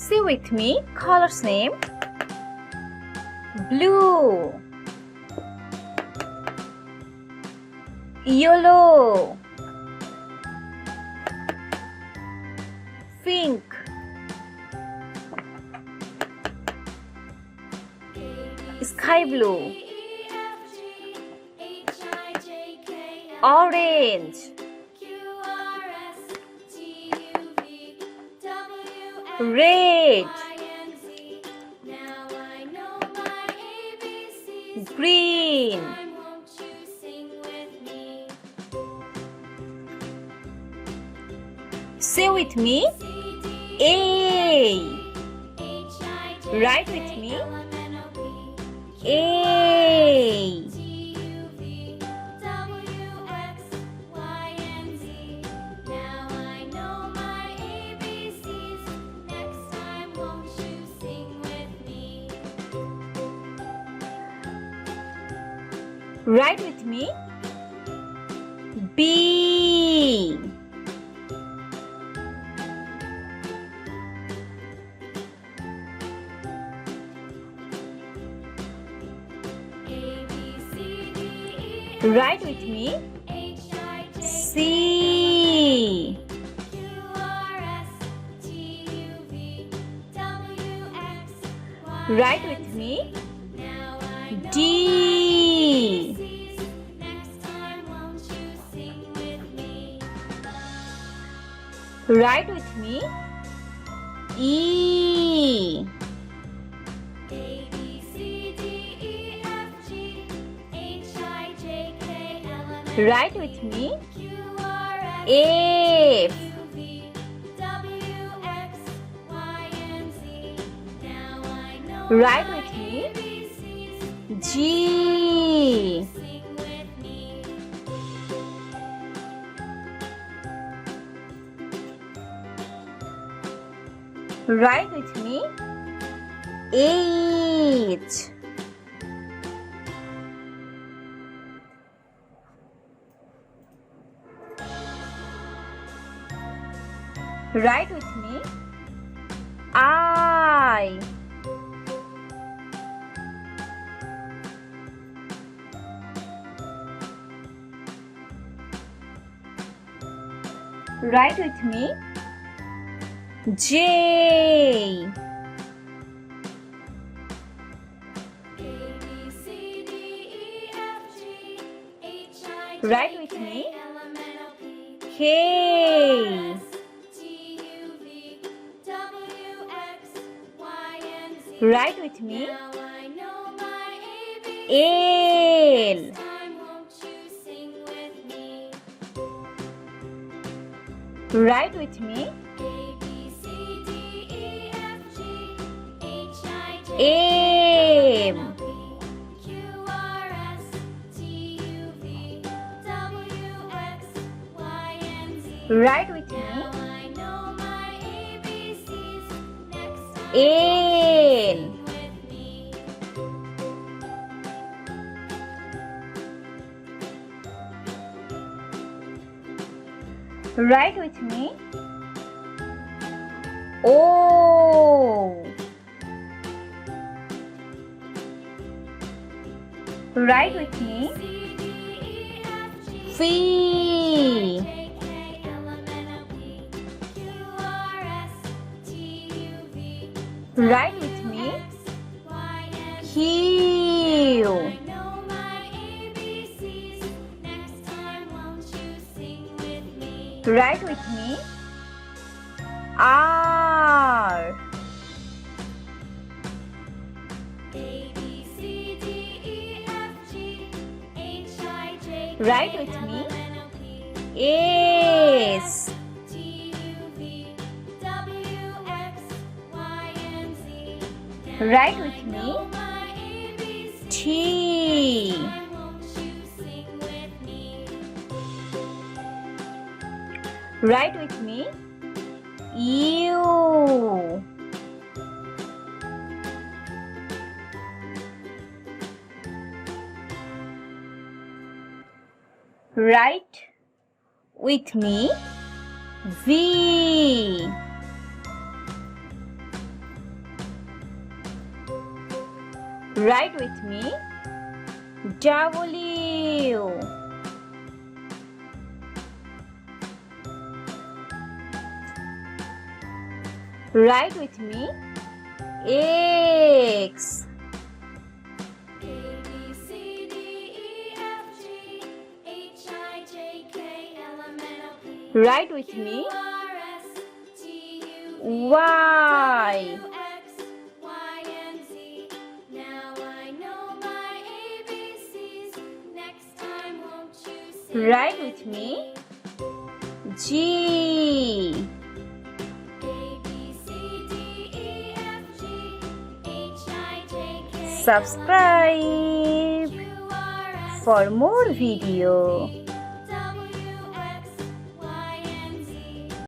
Say with me colors name. Blue, yellow, pink, sky blue, orange, red, green, say with me A. Write with me A. Write with me B. Write with me C. Write with me D. Write with me E. Write with me F. Write with me G. Write with me H. Write with me I. Write with me J. Write with me K. Write with me L. Write with me M. Write with me N. Write with me O. Write with me V. Write with me Q. Write with me R. Write with me S. Write with me T. Write with me U. Write with me V. Write with me. W. Write with me. X. Write with me. Y. Write with me. G. Subscribe for more video.